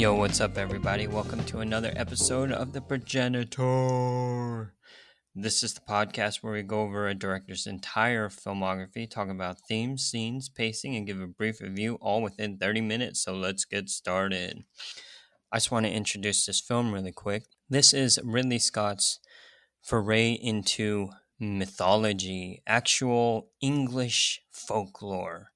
Yo, what's up, everybody? Welcome to another episode of The Progenitor. This is the podcast where we go over a director's entire filmography, talk about themes, scenes, pacing, and give a brief review, all within 30 minutes. So let's get started. I just want to introduce this film really quick. This is Ridley Scott's foray into mythology, actual English folklore.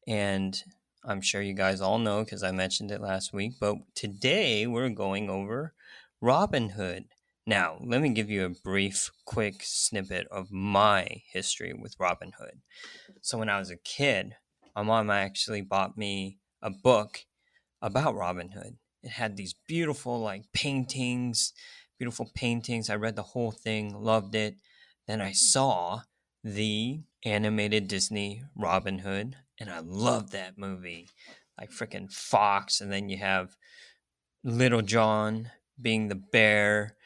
And I'm sure you guys all know because I mentioned it last week, but today we're going over Robin Hood. Now, let me give you a brief, quick snippet of my history with Robin Hood. So, when I was a kid, my mom actually bought me a book about Robin Hood. It had these beautiful, beautiful paintings. I read the whole thing, loved it. Then I saw the animated Disney Robin Hood, and I loved that movie. Like freaking Fox, and then you have Little John being the bear,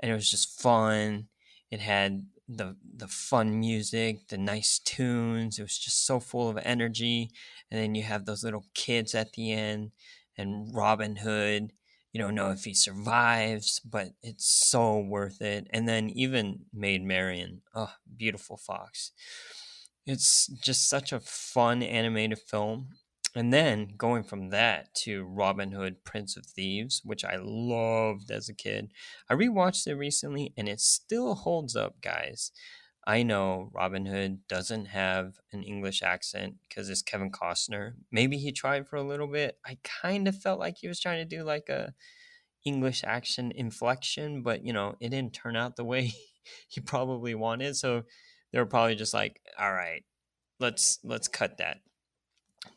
and it was just fun. It had the fun music, the nice tunes. It was just so full of energy. And then you have those little kids at the end, and Robin Hood. You don't know if he survives, but it's so worth it. And then even Maid Marian, oh, beautiful fox. It's just such a fun animated film. And then going from that to Robin Hood, Prince of Thieves, which I loved as a kid. I rewatched it recently and it still holds up, guys. I know Robin Hood doesn't have an English accent because it's Kevin Costner. Maybe he tried for a little bit. I kind of felt like he was trying to do like a English accent inflection, but it didn't turn out the way he probably wanted. So they were probably just like, all right, let's cut that.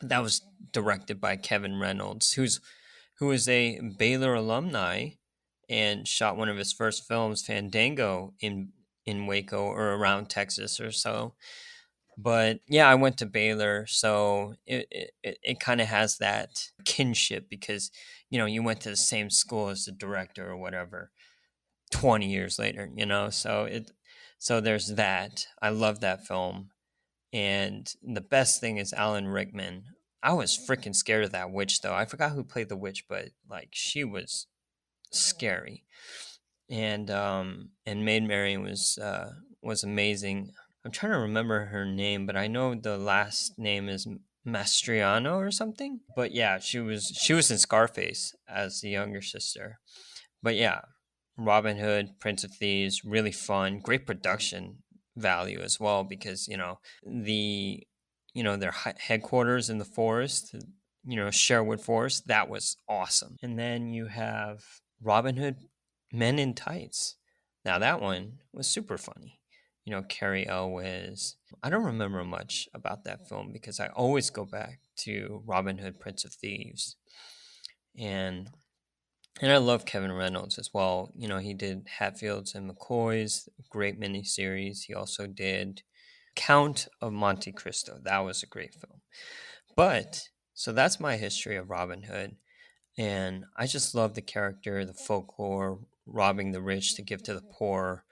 That was directed by Kevin Reynolds, who is a Baylor alumni and shot one of his first films, Fandango, in Waco or around Texas or so. But yeah, I went to Baylor, so it kind of has that kinship because you went to the same school as the director or whatever 20 years later, so there's that. I love that film. And the best thing is Alan Rickman. I was freaking scared of that witch, though. I forgot who played the witch, but like she was scary. And Maid Marian was amazing. I'm trying to remember her name, but I know the last name is Mastriano or something. But yeah, she was in Scarface as the younger sister. But yeah, Robin Hood, Prince of Thieves, really fun, great production value as well because the their headquarters in the forest, Sherwood Forest, that was awesome. And then you have Robin Hood, Men in Tights. Now that one was super funny. Carrie Elwes. I don't remember much about that film because I always go back to Robin Hood, Prince of Thieves, and I love Kevin Reynolds as well. He did Hatfields and McCoys, great miniseries. He also did Count of Monte Cristo. That was a great film. But, so that's my history of Robin Hood. And I just love the character, the folklore, robbing the rich to give to the poor.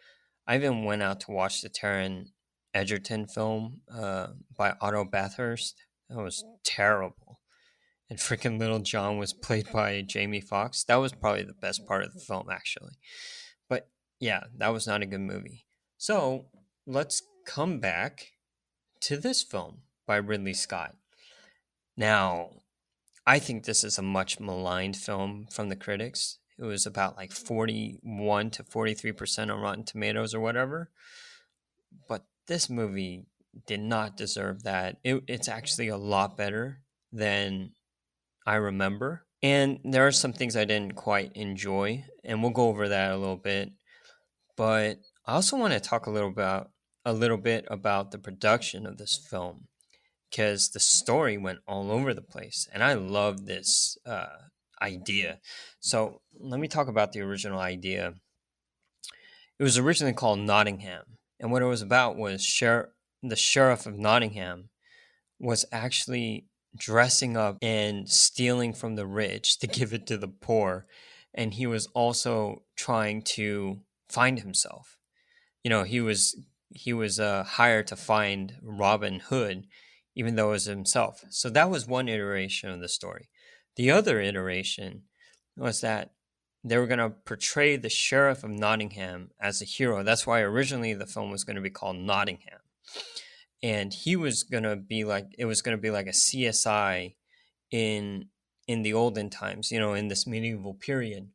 I even went out to watch the Taron Egerton film by Otto Bathurst. That was terrible. And freaking Little John was played by Jamie Foxx. That was probably the best part of the film, actually. But yeah, that was not a good movie. So let's come back to this film by Ridley Scott. Now, I think this is a much maligned film from the critics. It was about like 41 to 43% on Rotten Tomatoes or whatever. But this movie did not deserve that. It's actually a lot better than I remember. And there are some things I didn't quite enjoy, and we'll go over that a little bit. But I also want to talk a little bit about the production of this film because the story went all over the place, and I love this idea. So let me talk about the original idea. It was originally called Nottingham, and what it was about was the sheriff of Nottingham was actually dressing up and stealing from the rich to give it to the poor, and he was also trying to find himself. He was hired to find Robin Hood, even though it was himself. So that was one iteration of the story. The other iteration was that they were going to portray the sheriff of Nottingham as a hero. That's why originally the film was going to be called Nottingham. And he was going to be like, it was going to be like a CSI in the olden times, in this medieval period.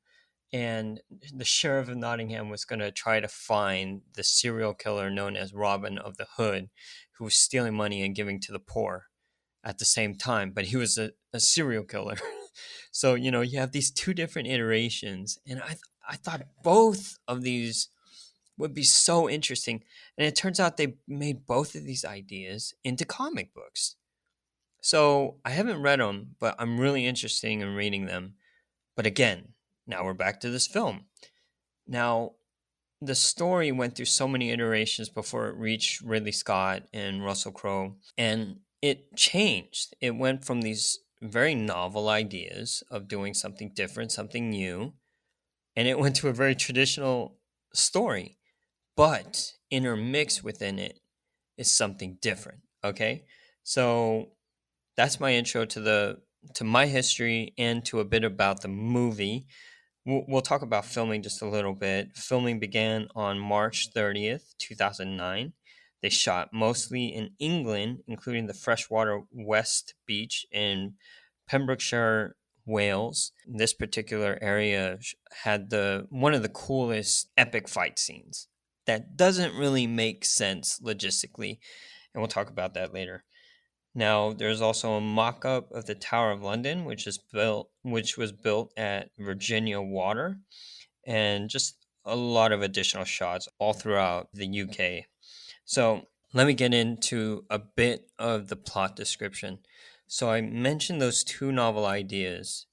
And the sheriff of Nottingham was going to try to find the serial killer known as Robin of the Hood, who was stealing money and giving to the poor at the same time, but he was a serial killer. So, you have these two different iterations, and I thought both of these would be so interesting. And it turns out they made both of these ideas into comic books. So I haven't read them, but I'm really interested in reading them. But again, now we're back to this film. Now, the story went through so many iterations before it reached Ridley Scott and Russell Crowe, and it changed. It went from these very novel ideas of doing something different, something new, and it went to a very traditional story. But intermixed within it is something different. Okay, so that's my intro to my history and to a bit about the movie. We'll talk about filming just a little bit. Filming began on March 30th, 2009. They shot mostly in England, including the freshwater West Beach in Pembrokeshire, Wales. This particular area had one of the coolest epic fight scenes that doesn't really make sense logistically, and we'll talk about that later. Now, there's also a mock-up of the Tower of London, which was built at Virginia Water, and just a lot of additional shots all throughout the UK. So, let me get into a bit of the plot description. So, I mentioned those two novel ideas,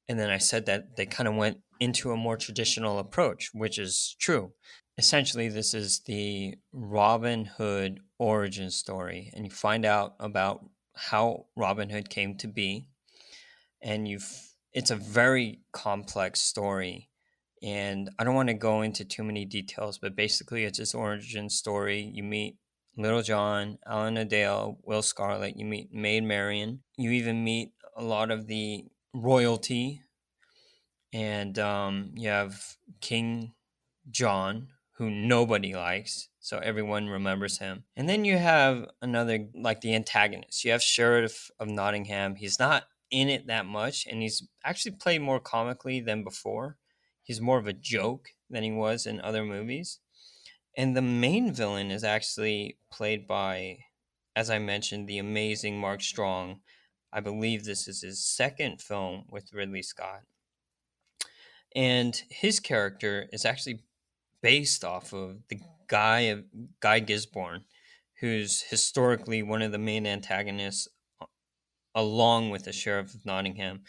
and then I said that they kind of went into a more traditional approach, which is true. Essentially, this is the Robin Hood origin story, and you find out about how Robin Hood came to be, and it's a very complex story, and I don't want to go into too many details, but basically it's his origin story. You meet Little John, Alan Adale, Will Scarlet, you meet Maid Marian, you even meet a lot of the royalty, and you have King John, who nobody likes, so everyone remembers him. And then you have another, like the antagonist. You have Sheriff of Nottingham. He's not in it that much, and he's actually played more comically than before. He's more of a joke than he was in other movies. And the main villain is actually played by, as I mentioned, the amazing Mark Strong. I believe this is his second film with Ridley Scott. And his character is actually based off of the Guy Gisborne, who's historically one of the main antagonists, along with the Sheriff of Nottingham.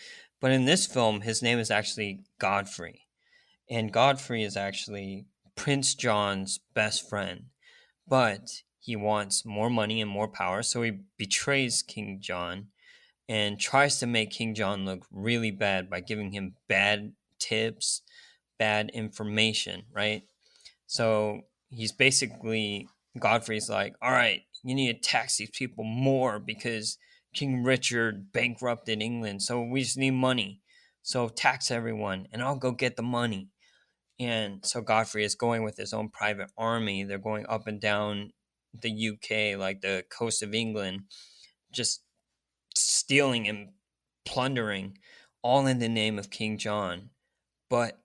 But in this film, his name is actually Godfrey, and Godfrey is actually Prince John's best friend. But he wants more money and more power, so he betrays King John and tries to make King John look really bad by giving him bad tips, bad information, right? So he's basically, Godfrey's like, all right, you need to tax these people more because King Richard bankrupted England. So we just need money. So tax everyone and I'll go get the money. And so Godfrey is going with his own private army. They're going up and down the UK, like the coast of England, just stealing and plundering, all in the name of King John. But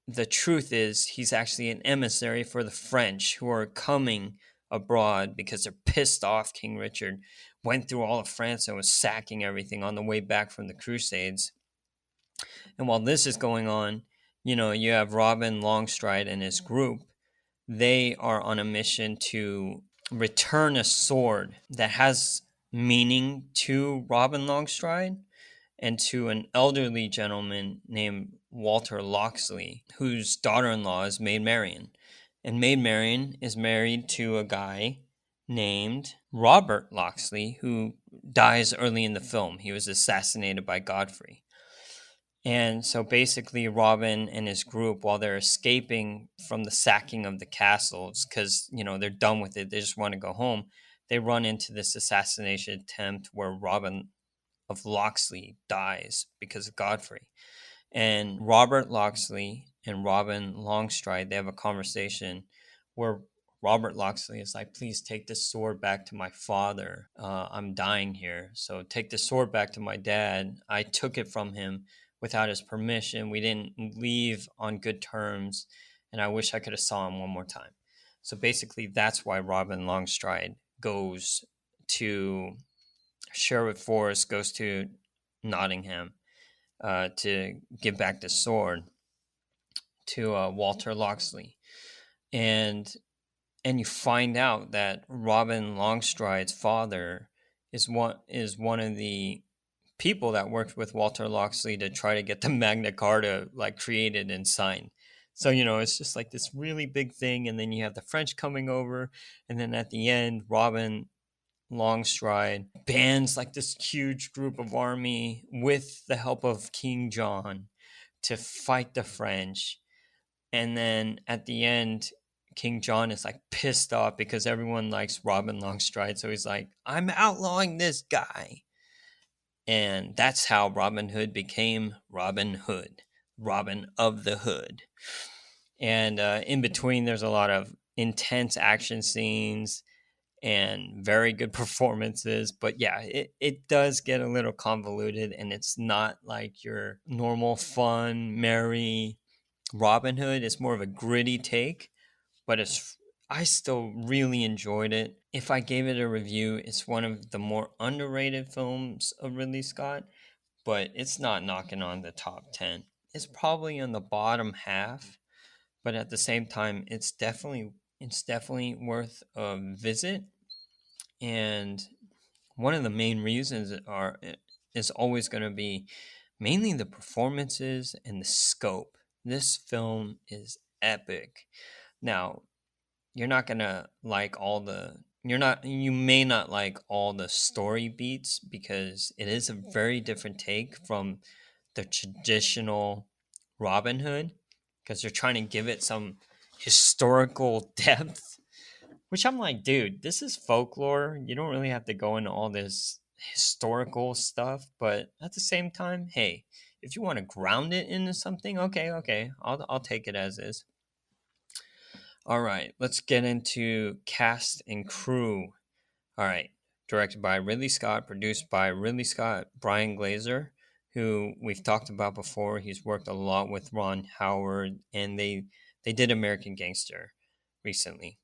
the truth is, he's actually an emissary for the French who are coming abroad because they're pissed off King Richard went through all of France and was sacking everything on the way back from the Crusades. And while this is going on, you have Robin Longstride and his group. They are on a mission to return a sword that has meaning to Robin Longstride and to an elderly gentleman named Walter Locksley, whose daughter-in-law is Maid Marian. And Maid Marian is married to a guy named Robert Locksley, who dies early in the film. He was assassinated by Godfrey. And so basically Robin and his group, while they're escaping from the sacking of the castles, because, they're done with it, they just want to go home, they run into this assassination attempt where Robin of Locksley dies because of Godfrey. And Robert Loxley and Robin Longstride, they have a conversation where Robert Loxley is like, please take this sword back to my father. I'm dying here. So take the sword back to my dad. I took it from him without his permission. We didn't leave on good terms. And I wish I could have saw him one more time. So basically, that's why Robin Longstride goes to Sherwood Forest, goes to Nottingham to give back the sword to Walter Loxley, and you find out that Robin Longstride's father is one of the people that worked with Walter Loxley to try to get the Magna Carta like created and signed. So it's just like this really big thing, and then you have the French coming over, and then at the end, Robin Longstride bands like this huge group of army with the help of King John to fight the French. And then at the end, King John is like pissed off because everyone likes Robin Longstride. So he's like, I'm outlawing this guy. And that's how Robin Hood became Robin Hood, Robin of the Hood. And in between, there's a lot of intense action scenes and very good performances. But yeah, it does get a little convoluted, and it's not like your normal, fun, merry Robin Hood. It's more of a gritty take, but I still really enjoyed it. If I gave it a review, it's one of the more underrated films of Ridley Scott, but it's not knocking on the top 10. It's probably in the bottom half, but at the same time, it's definitely worth a visit. And one of the main reasons is always going to be mainly the performances and the scope. This film is epic. Now, you're not going to like you may not like all the story beats because it is a very different take from the traditional Robin Hood, because they're trying to give it some historical depth, which I'm like, dude, this is folklore. You don't really have to go into all this historical stuff. But at the same time, hey, if you want to ground it into something, okay, I'll take it as is. All right, let's get into cast and crew. All right, directed by Ridley Scott, produced by Ridley Scott, Brian Glazer, who we've talked about before. He's worked a lot with Ron Howard, and they did American Gangster recently.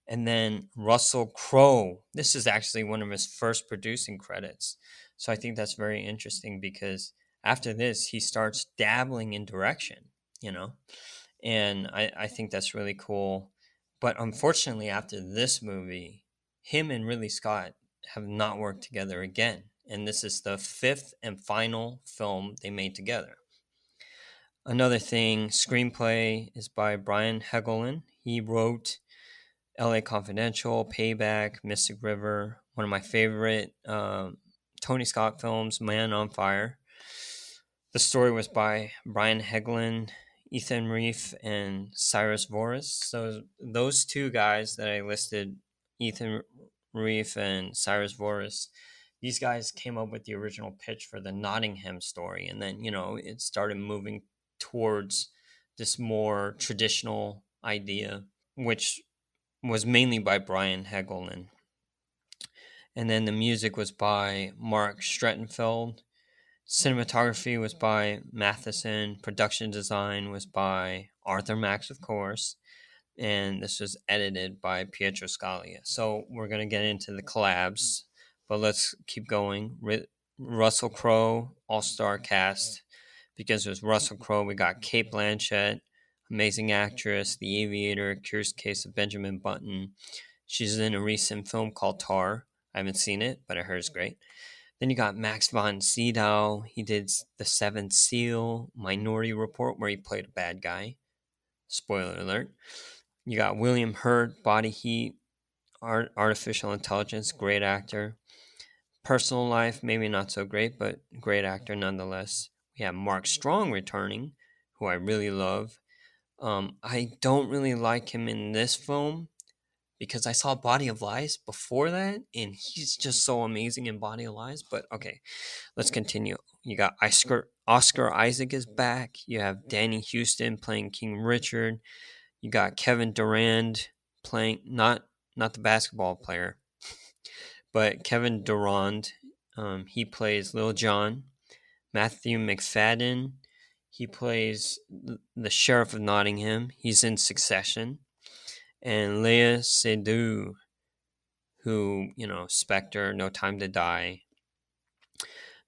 And then Russell Crowe. This is actually one of his first producing credits. So I think that's very interesting because after this, he starts dabbling in direction, you know? And I think that's really cool. But unfortunately, after this movie, him and Ridley Scott have not worked together again. And this is the fifth and final film they made together. Another thing, screenplay is by Brian Helgeland. He wrote LA Confidential, Payback, Mystic River, one of my favorite Tony Scott films, Man on Fire. The story was by Brian Helgeland, Ethan Reef, and Cyrus Voris. So those two guys that I listed, Ethan Reef and Cyrus Voris, these guys came up with the original pitch for the Nottingham story. And then, it started moving towards this more traditional idea, which was mainly by Brian Helgeland. And then the music was by Mark Strettenfeld. Cinematography was by Matheson. Production design was by Arthur Max, of course. And this was edited by Pietro Scalia. So we're going to get into the collabs, but let's keep going. Russell Crowe, all-star cast. Because it was Russell Crowe, we got Cate Blanchett, amazing actress, The Aviator, Curious Case of Benjamin Button. She's in a recent film called Tar. I haven't seen it, but I heard it's great. Then you got Max von Sydow. He did The Seventh Seal, Minority Report, where he played a bad guy. Spoiler alert. You got William Hurt, Body Heat, Artificial Intelligence, great actor. Personal Life, maybe not so great, but great actor nonetheless. We have Mark Strong returning, who I really love. I don't really like him in this film, because I saw Body of Lies before that, and he's just so amazing in Body of Lies. But okay, let's continue. You got Oscar Isaac is back. You have Danny Houston playing King Richard. You got Kevin Durand playing not the basketball player, but Kevin Durand. He plays Lil Jon. Matthew McFadden. He plays the Sheriff of Nottingham. He's in Succession. And Leia Seydoux, who, Spectre, No Time to Die.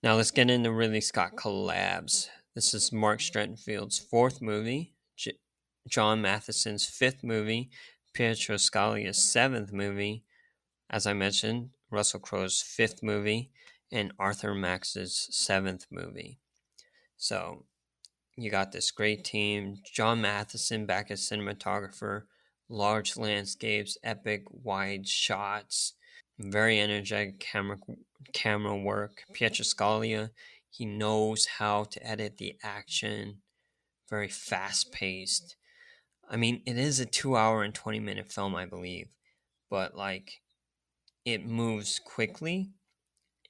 Now let's get into Ridley Scott collabs. This is Mark Strenfield's fourth movie, John Matheson's fifth movie, Pietro Scalia's seventh movie, as I mentioned, Russell Crowe's fifth movie, and Arthur Max's seventh movie. So you got this great team. John Matheson back as cinematographer, large landscapes, epic wide shots, very energetic camera work. Pietro Scalia, he knows how to edit the action, very fast paced. I mean, it is a 2 hour and 20-minute film, I believe, but like it moves quickly.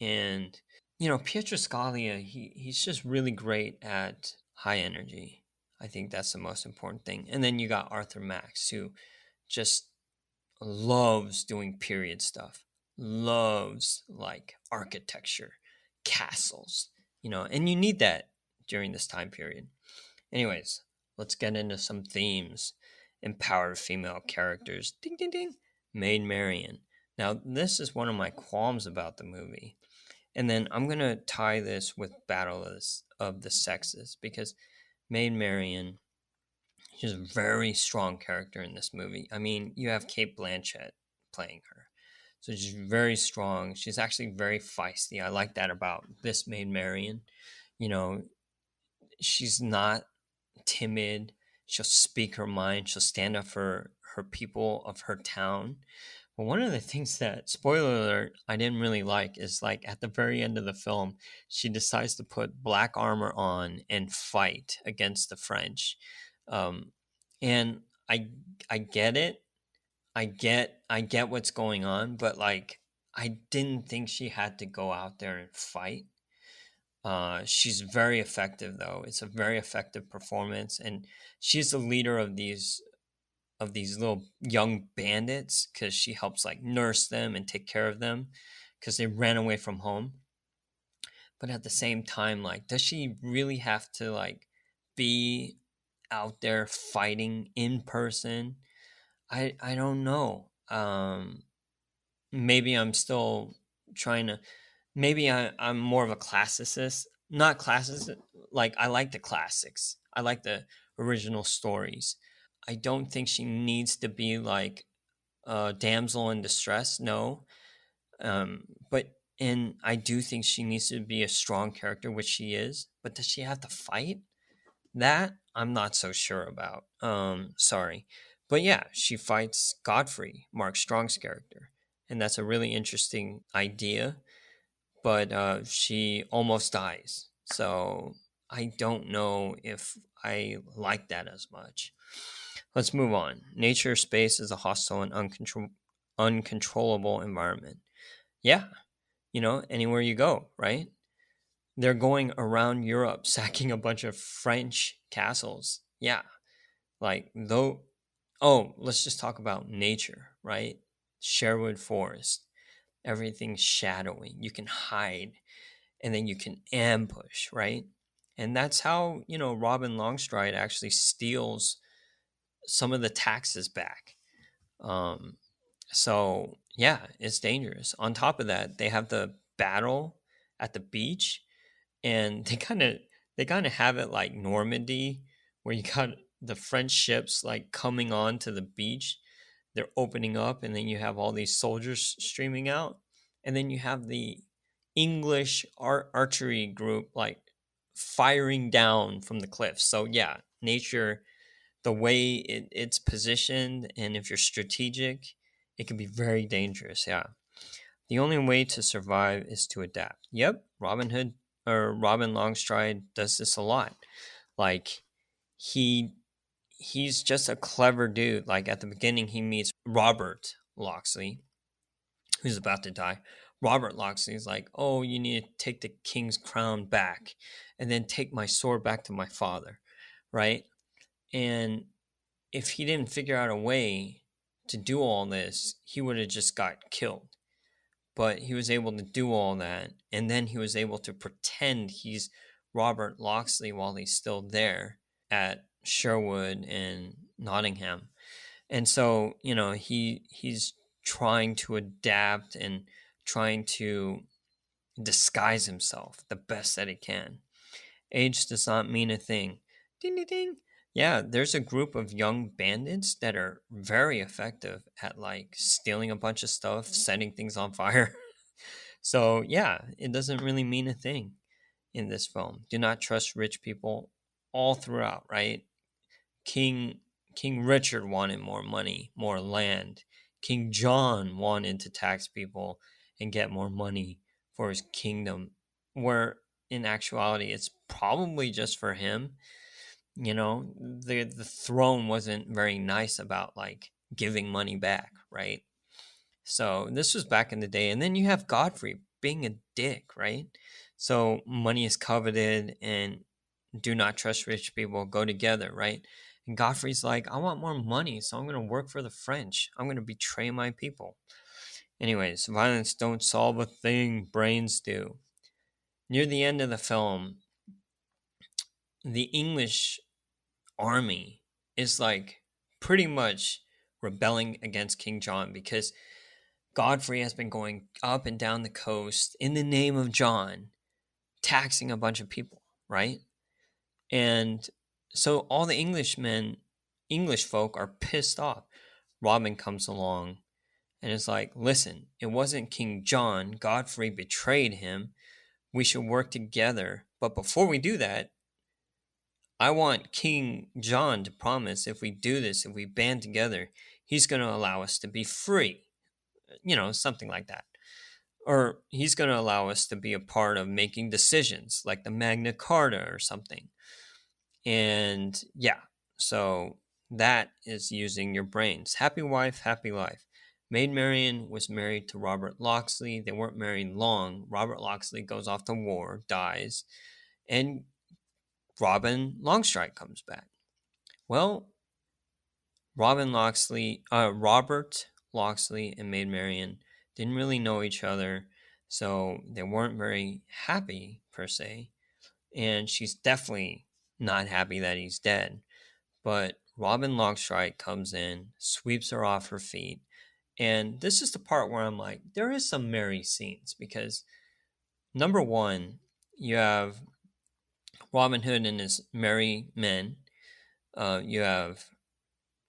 And Pietro Scalia, he's just really great at high energy. I think that's the most important thing. And then you got Arthur Max, who just loves doing period stuff, loves like architecture, castles, and you need that during this time period. Anyways, let's get into some themes. Empowered female characters. Ding, ding, ding. Maid Marian. Now, this is one of my qualms about the movie. And then I'm going to tie this with Battle of the Sexes, because Maid Marian, she's a very strong character in this movie. I mean, you have Cate Blanchett playing her. So she's very strong. She's actually very feisty. I like that about this Maid Marian. She's not timid. She'll speak her mind. She'll stand up for her people of her town. But one of the things that, spoiler alert, I didn't really like is like at the very end of the film, she decides to put black armor on and fight against the French. And I get it. I get what's going on, but like I didn't think she had to go out there and fight. She's very effective though. It's a very effective performance, and she's the leader of these little young bandits because she helps like nurse them and take care of them because they ran away from home. But at the same time, like, does she really have to like be out there fighting in person? I don't know. Maybe I'm still trying to. Maybe I'm more of a classicist. Not classicist. Like I like the classics. I like the original stories. I don't think she needs to be like a damsel in distress. No, but and I do think she needs to be a strong character, which she is. But does she have to fight? That I'm not so sure about. Sorry, but yeah, she fights Godfrey, Mark Strong's character, and that's a really interesting idea. But she almost dies, so I don't know if I like that as much. Let's move on. Nature space is a hostile and uncontrollable environment. Yeah, anywhere you go, right? They're going around Europe sacking a bunch of French castles. Yeah, like though. Oh, let's just talk about nature, right? Sherwood Forest. Everything's shadowy. You can hide, and then you can ambush, right? And that's how, Robin Longstride actually steals some of the taxes back. Um, so yeah, it's dangerous. On top of that, they have the battle at the beach, and they kind of have it like Normandy, where you got the French ships like coming on to the beach. They're opening up, and then you have all these soldiers streaming out, and then you have the English archery group like firing down from the cliffs. So yeah, nature, the way it's positioned, and if you're strategic, it can be very dangerous. Yeah. The only way to survive is to adapt. Yep, Robin Hood or Robin Longstride does this a lot. Like he's just a clever dude. Like at the beginning he meets Robert Locksley, who's about to die. Robert Locksley is like, oh, you need to take the king's crown back and then take my sword back to my father, right? And if he didn't figure out a way to do all this, he would have just got killed. But he was able to do all that, and then he was able to pretend he's Robert Locksley while he's still there at Sherwood and Nottingham. And so, he's trying to adapt and trying to disguise himself the best that he can. Age does not mean a thing. Ding, ding, ding. Yeah, there's a group of young bandits that are very effective at like stealing a bunch of stuff, setting things on fire. So, yeah, it doesn't really mean a thing in this film. Do not trust rich people all throughout, right? King King Richard wanted more money, more land. King John wanted to tax people and get more money for his kingdom, where in actuality it's probably just for him. The throne wasn't very nice about like giving money back, right? So this was back in the day. And then you have Godfrey being a dick, right? So money is coveted and do not trust rich people go together, right? And Godfrey's like, I want more money, so I'm going to work for the French. I'm going to betray my people. Anyways, violence don't solve a thing, brains do. Near the end of the film, the English army is like pretty much rebelling against King John because Godfrey has been going up and down the coast in the name of John, taxing a bunch of people, right? And so all the English folk are pissed off. Robin comes along and is like, listen, it wasn't King John. Godfrey betrayed him. We should work together. But before we do that, I want King John to promise if we do this, if we band together, he's going to allow us to be free. Something like that. Or he's going to allow us to be a part of making decisions like the Magna Carta or something. And yeah, so that is using your brains. Happy wife, happy life. Maid Marian was married to Robert Locksley. They weren't married long. Robert Locksley goes off to war, dies, and Robin Longstrike comes back. Well, Robert Locksley and Maid Marian didn't really know each other, so they weren't very happy per se. And she's definitely not happy that he's dead. But Robin Longstrike comes in, sweeps her off her feet. And this is the part where I'm like, there is some merry scenes because number one, you have Robin Hood and his merry men. You have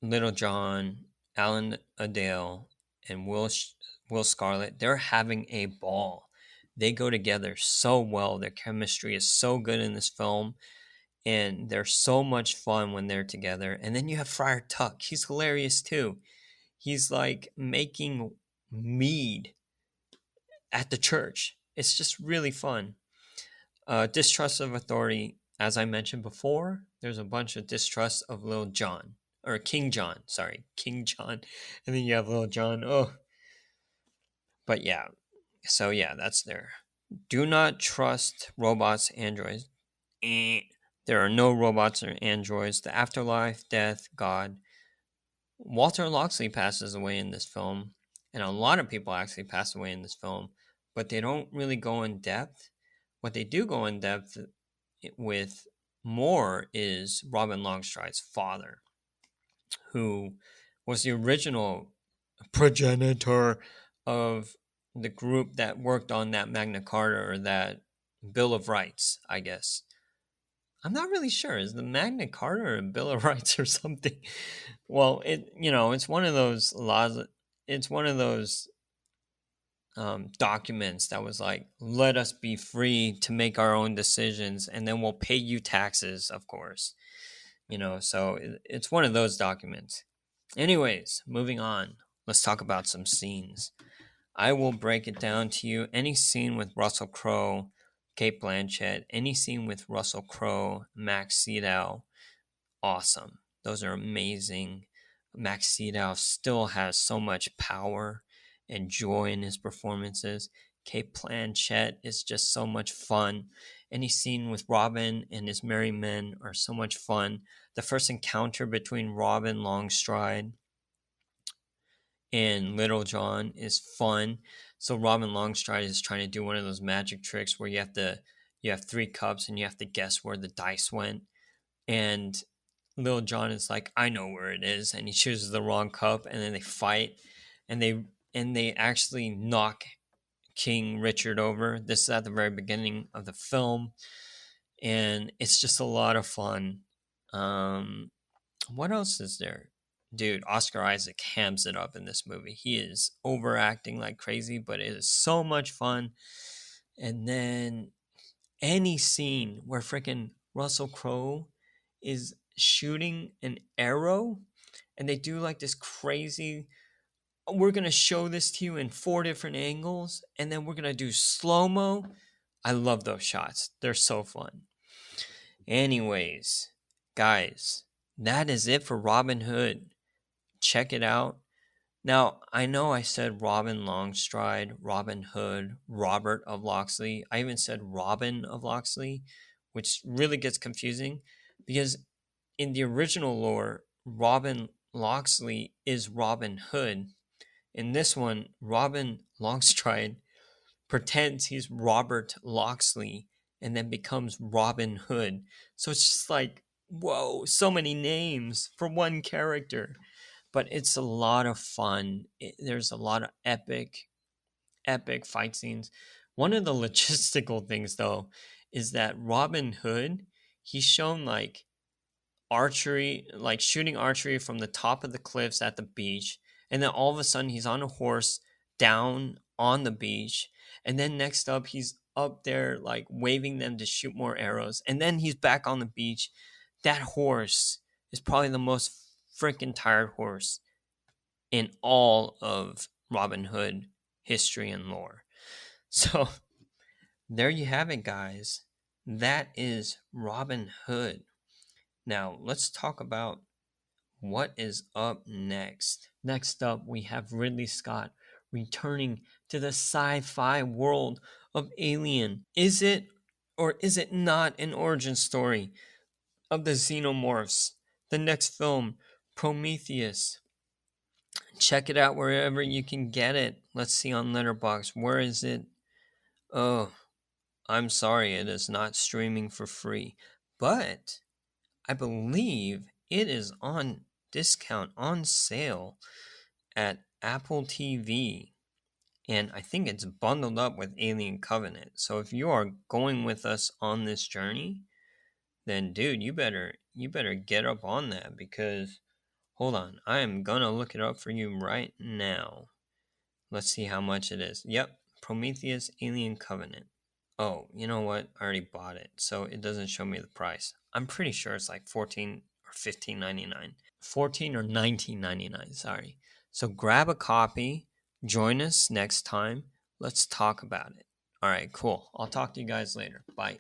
Little John, Alan Adale, and Will Scarlet. They're having a ball. They go together so well. Their chemistry is so good in this film. And they're so much fun when they're together. And then you have Friar Tuck. He's hilarious too. He's like making mead at the church. It's just really fun. Distrust of authority. As I mentioned before, there's a bunch of distrust of Little John. Or King John. Sorry. King John. And then you have Little John. Oh. But yeah. So yeah, that's there. Do not trust robots, androids. There are no robots or androids. The afterlife, death, God. Walter Locksley passes away in this film, and a lot of people actually pass away in this film, but they don't really go in depth. What they do go in depth with more is Robin Longstrike's father, who was the original progenitor of the group that worked on that Magna Carta or that Bill of Rights, I guess. I'm not really sure. Is the Magna Carta or a Bill of Rights or something? Well, it's one of those laws. It's one of those documents that was like, let us be free to make our own decisions, and then we'll pay you taxes, of course. So it's one of those documents. Anyways, moving on. Let's talk about some scenes. I will break it down to you. Any scene with Russell Crowe, Cate Blanchett, any scene with Russell Crowe, Max Sydal, awesome. Those are amazing. Max Sydow still has so much power and joy in his performances. Kate Blanchett is just so much fun. Any scene with Robin and his merry men are so much fun. The first encounter between Robin Longstride and Little John is fun. So Robin Longstride is trying to do one of those magic tricks where you have 3 cups and you have to guess where the dice went. And Little John is like, I know where it is, and he chooses the wrong cup, and then they fight, and they actually knock King Richard over. This is at the very beginning of the film, and it's just a lot of fun. What else is there? Dude, Oscar Isaac hams it up in this movie. He is overacting like crazy, but it is so much fun. And then any scene where freaking Russell Crowe is shooting an arrow and they do like this crazy, we're going to show this to you in 4 different angles and then we're going to do slow-mo. I love those shots. They're so fun. Anyways, guys, that is it for Robin Hood. Check it out. Now, I know I said Robin Longstride, Robin Hood, Robert of Locksley. I even said Robin of Locksley, which really gets confusing because in the original lore, Robin Locksley is Robin Hood. In this one, Robin Longstride pretends he's Robert Locksley and then becomes Robin Hood. So it's just like, whoa, so many names for one character. But it's a lot of fun. There's a lot of epic fight scenes. One of the logistical things, though, is that Robin Hood, he's shown like archery, like shooting archery from the top of the cliffs at the beach. And then all of a sudden, he's on a horse down on the beach. And then next up, he's up there, like waving them to shoot more arrows. And then he's back on the beach. That horse is probably the most freaking tired horse in all of Robin Hood history and lore. So there you have it, guys. That is Robin Hood. Now let's talk about what is up next. Next up, we have Ridley Scott returning to the sci-fi world of Alien. Is it or is it not an origin story of the xenomorphs? The next film, Prometheus. Check it out wherever you can get it. Let's see on Letterboxd. Where is it? Oh, I'm sorry, it is not streaming for free. But I believe it is on discount, on sale at Apple TV. And I think it's bundled up with Alien Covenant. So if you are going with us on this journey, then dude, you better get up on that because hold on, I am gonna look it up for you right now. Let's see how much it is. Yep, Prometheus Alien Covenant. Oh, you know what? I already bought it, so it doesn't show me the price. I'm pretty sure it's like $14 or $15.99. $14 or $19.99, sorry. So grab a copy, join us next time. Let's talk about it. All right, cool. I'll talk to you guys later. Bye.